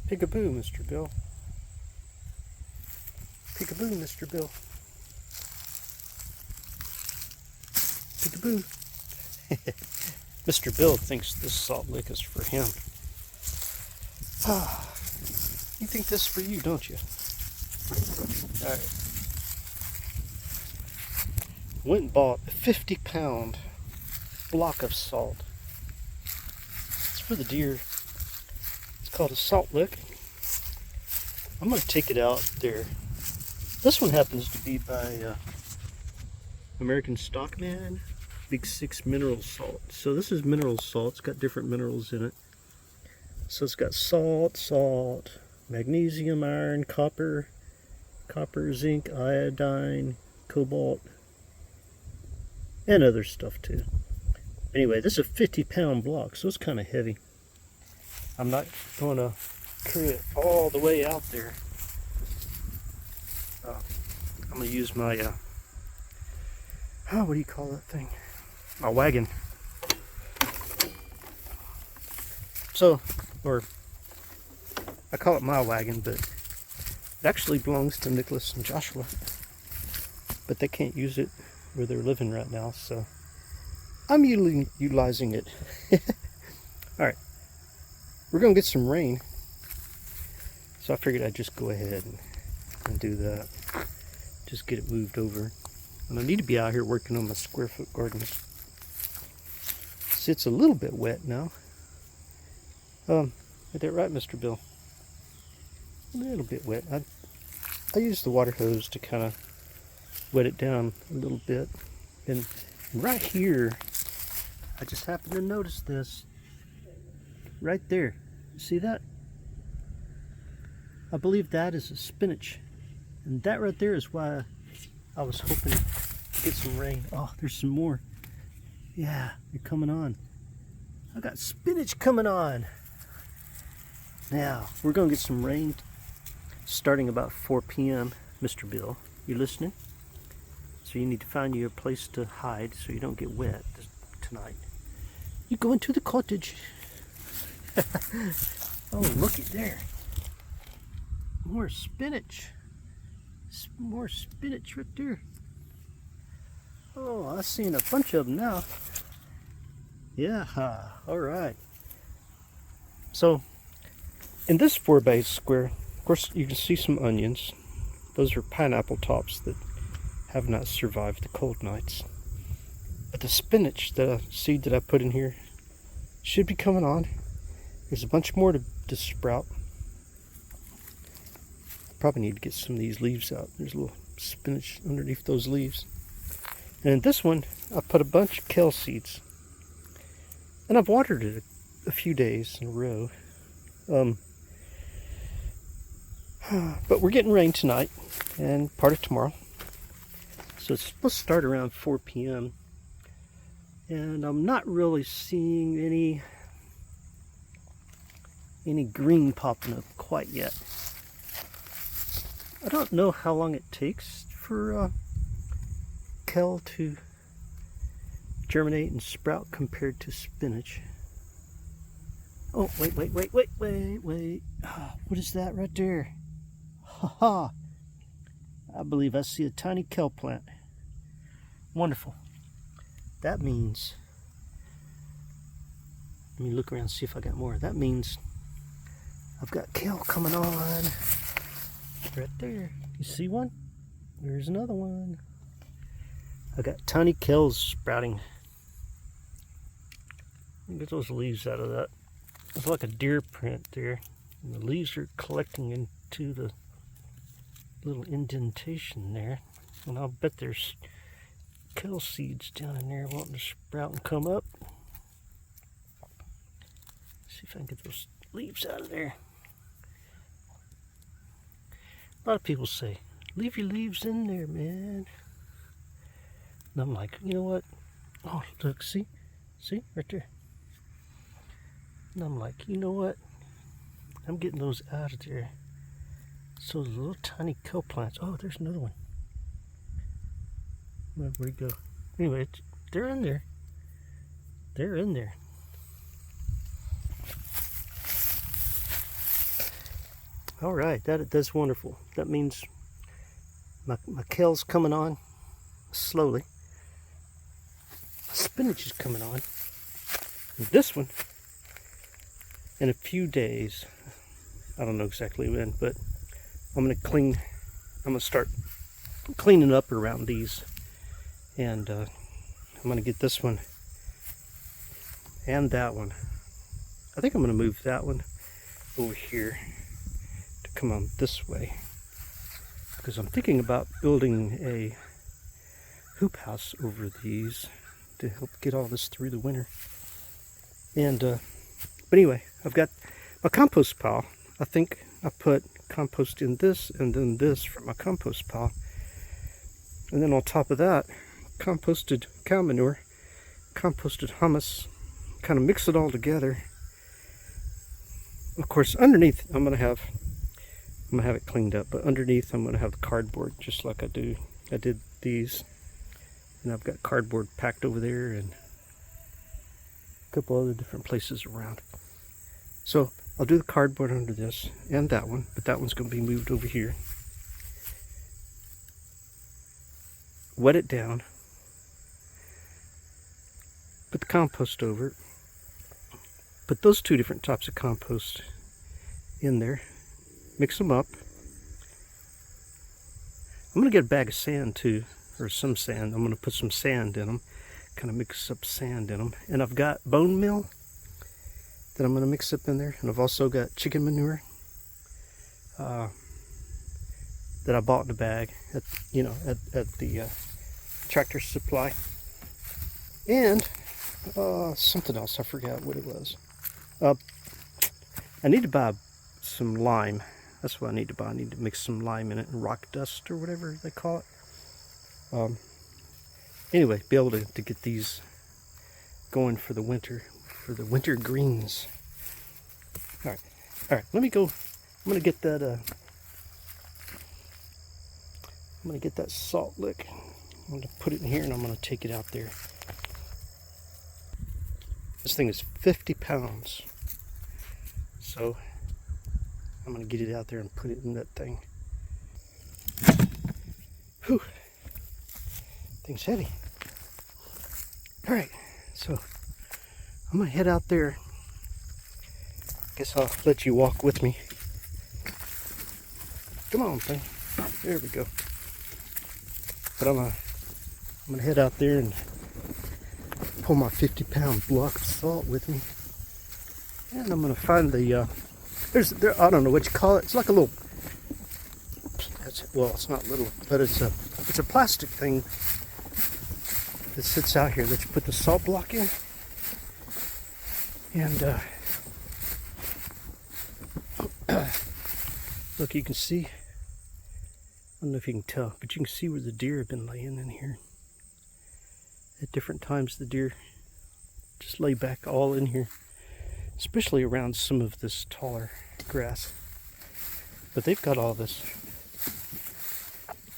Peekaboo, Mr. Bill. Peekaboo, Mr. Bill. Peekaboo. Mr. Bill thinks this salt lick is for him. You think this is for you, don't you? Alright. Went and bought a 50-pound block of salt. It's for the deer. It's called a salt lick. I'm going to take it out there. This one happens to be by American Stockman Big 6 mineral salt. So this is mineral salt. It's got different minerals in it. So it's got salt, magnesium, iron, copper, zinc, iodine, cobalt, and other stuff too. Anyway, this is a 50-pound block, so it's kind of heavy. I'm not going to carry it all the way out there. I'm going to use my, what do you call that thing? My wagon. So, or I call it my wagon, but it actually belongs to Nicholas and Joshua. But they can't use it where they're living right now, so I'm utilizing it. Alright, we're going to get some rain, so I figured I'd just go ahead and do that. Just get it moved over. And I need to be out here working on my square foot gardens. See, it's a little bit wet now. Is that right, Mr. Bill? A little bit wet. I use the water hose to kind of wet it down a little bit. And right here, I just happened to notice this. Right there. See that? I believe that is a spinach. And that right there is why I was hoping to get some rain. Oh, there's some more. Yeah, they're coming on. I got spinach coming on. Now, we're going to get some rain starting about 4 p.m. Mr. Bill, you listening? So you need to find you a place to hide so you don't get wet tonight. You go into the cottage. Oh, looky there. More spinach. More spinach right there. Oh, I've seen a bunch of them now. Yeah, all right. So, in this 4x square, of course, you can see some onions. Those are pineapple tops that have not survived the cold nights. But the spinach, the seed that I put in here, should be coming on. There's a bunch more to sprout. Probably need to get some of these leaves out. There's a little spinach underneath those leaves. And in this one, I put a bunch of kale seeds. And I've watered it a few days in a row. But we're getting rain tonight and part of tomorrow. So it's supposed to start around 4 p.m. And I'm not really seeing any green popping up quite yet. I don't know how long it takes for kale to germinate and sprout compared to spinach. Oh, wait. Oh, what is that right there? Ha! I believe I see a tiny kale plant. Wonderful. That means, let me look around and see if I got more. That means I've got kale coming on. Right there. You see one? There's another one. I got tiny kales sprouting. Get those leaves out of that. It's like a deer print there. And the leaves are collecting into the little indentation there. And I'll bet there's kale seeds down in there wanting to sprout and come up. See if I can get those leaves out of there. A lot of people say, leave your leaves in there, man. And I'm like, you know what? Oh, look, see? See? Right there. And I'm like, you know what? I'm getting those out of there. So the little tiny kale plants. Oh, there's another one. Where'd it go? Anyway, they're in there. They're in there. All right, that's wonderful. That means my kale's coming on slowly. My spinach is coming on. And this one, in a few days, I don't know exactly when, but I'm gonna start cleaning up around these, and I'm gonna get this one and that one. I think I'm gonna move that one over here to come on this way, because I'm thinking about building a hoop house over these to help get all this through the winter. And but anyway, I've got my compost pile. I think I put compost in this and then this for my compost pile, and then on top of that, composted cow manure, composted humus, kind of mix it all together. Of course, underneath I'm gonna have it cleaned up, but underneath I'm gonna have the cardboard, just like I did these, and I've got cardboard packed over there and a couple other different places around. So I'll do the cardboard under this and that one, but that one's going to be moved over here. Wet it down, put the compost over it, put those two different types of compost in there, mix them up. I'm going to get a bag of sand too, or some sand. I'm going to put some sand in them, kind of mix up sand in them. And I've got bone meal that I'm going to mix up in there, and I've also got chicken manure that I bought in a bag at the Tractor Supply, and something else, I forgot what it was. I need to buy some lime. That's what I need to buy. I need to mix some lime in it, and rock dust or whatever they call it. Anyway, be able to get these going for the winter greens. All right, let me go. I'm gonna get that salt lick. I'm gonna put it in here, and I'm gonna take it out there. This thing is 50 pounds, so I'm gonna get it out there and put it in that thing. Whew, thing's heavy. All right, so I'm gonna head out there. Guess I'll let you walk with me. Come on, thing. There we go. But I'm gonna head out there and pull my 50-pound block of salt with me, and I'm gonna find the I don't know what you call it. It's like a little. Well, it's not little, but it's a plastic thing that sits out here that you put the salt block in. And look, you can see, I don't know if you can tell, but you can see where the deer have been laying in here. At different times, the deer just lay back all in here, especially around some of this taller grass. But they've got all this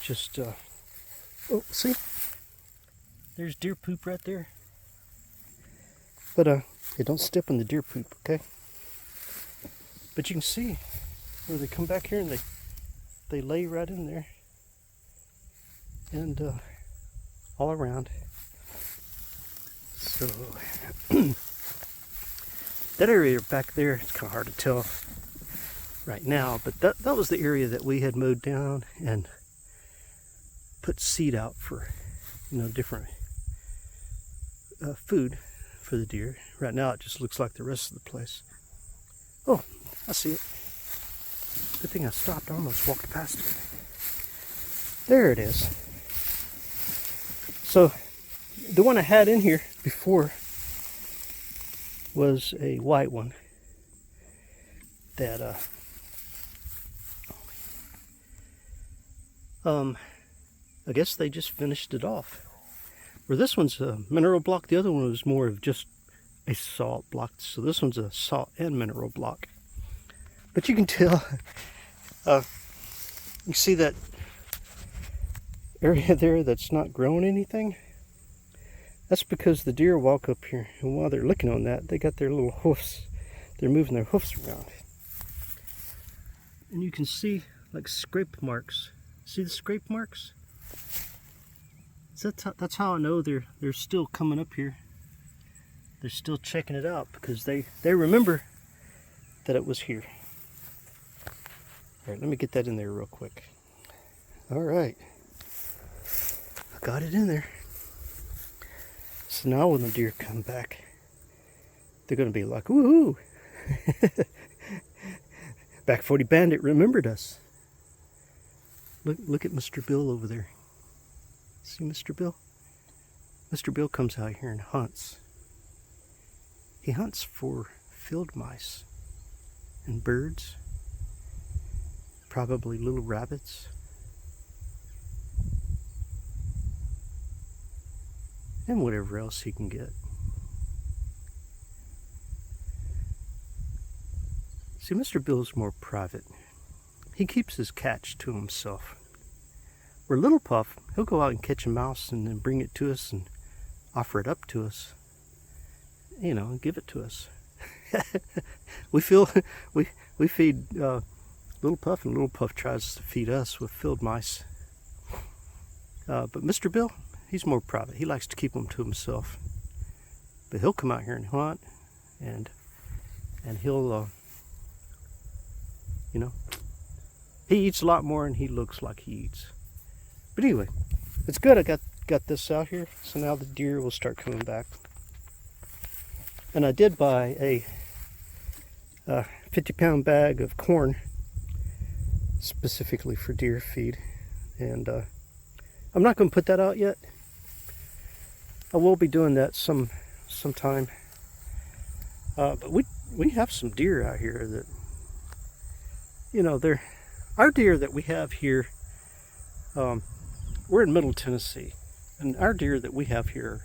just, oh, see? There's deer poop right there. But, hey, don't step on the deer poop, okay? But you can see where they come back here and they lay right in there. And, all around. So, that area back there, it's kind of hard to tell right now, but that was the area that we had mowed down and put seed out for, different food for the deer. Right now it just looks like the rest of the place. Oh, I see it. Good thing I stopped. I almost walked past it. There it is. So the one I had in here before was a white one that I guess they just finished it off. Where this one's a mineral block, the other one was more of just a salt block. So this one's a salt and mineral block. But you can tell, you see that area there that's not growing anything? That's because the deer walk up here, and while they're looking on that, they got their little hoofs. They're moving their hoofs around. and you can see like scrape marks. See the scrape marks? So that's how I know they're still coming up here. They're still checking it out because they remember that it was here. All right, let me get that in there real quick. All right, I got it in there. So now when the deer come back, they're gonna be like, woohoo! Back 40 Bandit remembered us. Look at Mr. Bill over there. See Mr. Bill? Mr. Bill comes out here and hunts. He hunts for field mice and birds, probably little rabbits, and whatever else he can get. See, Mr. Bill's more private. He keeps his catch to himself. Where Little Puff, he'll go out and catch a mouse and then bring it to us and offer it up to us. You know, and give it to us. we feed Little Puff, and Little Puff tries to feed us with field mice. But Mr. Bill, he's more private. He likes to keep them to himself. But he'll come out here and hunt, and he'll, you know, he eats a lot more than he looks like he eats. But anyway, it's good I got this out here, so now the deer will start coming back. And I did buy a 50-pound bag of corn specifically for deer feed, and I'm not going to put that out yet. I will be doing that sometime. But we have some deer out here that, you know, our deer that we have here. We're in Middle Tennessee, and our deer that we have here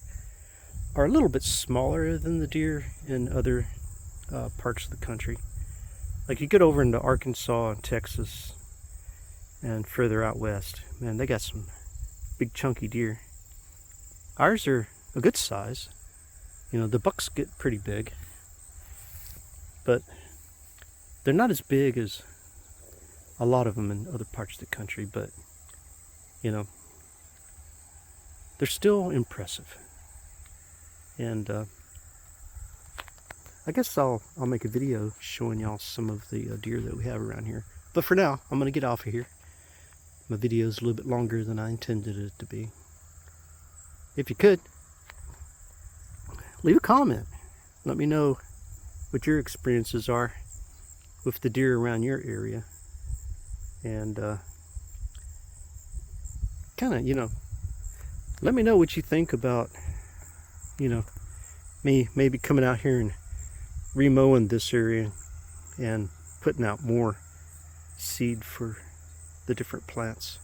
are a little bit smaller than the deer in other parts of the country. Like you get over into Arkansas and Texas and further out west, man, they got some big chunky deer. Ours are a good size. You know, the bucks get pretty big, but they're not as big as a lot of them in other parts of the country, but you know, they're still impressive. And I guess I'll make a video showing y'all some of the deer that we have around here. But for now, I'm going to get off of here. My video is a little bit longer than I intended it to be. If you could, leave a comment. Let me know what your experiences are with the deer around your area. And kind of, you know, let me know what you think about, you know, me maybe coming out here and remowing this area and putting out more seed for the different plants.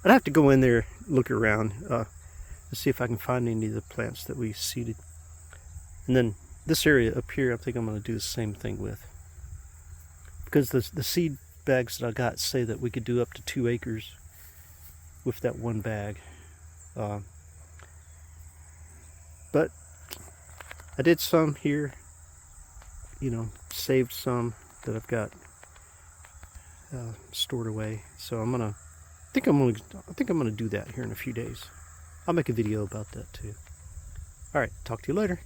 I'd have to go in there, look around, to see if I can find any of the plants that we seeded. And then this area up here, I think I'm going to do the same thing with. Because the seed bags that I got say that we could do up to 2 acres with that one bag. But I did some here, you know, saved some that I've got stored away. So I think I'm gonna do that here in a few days. I'll make a video about that too. All right, talk to you later.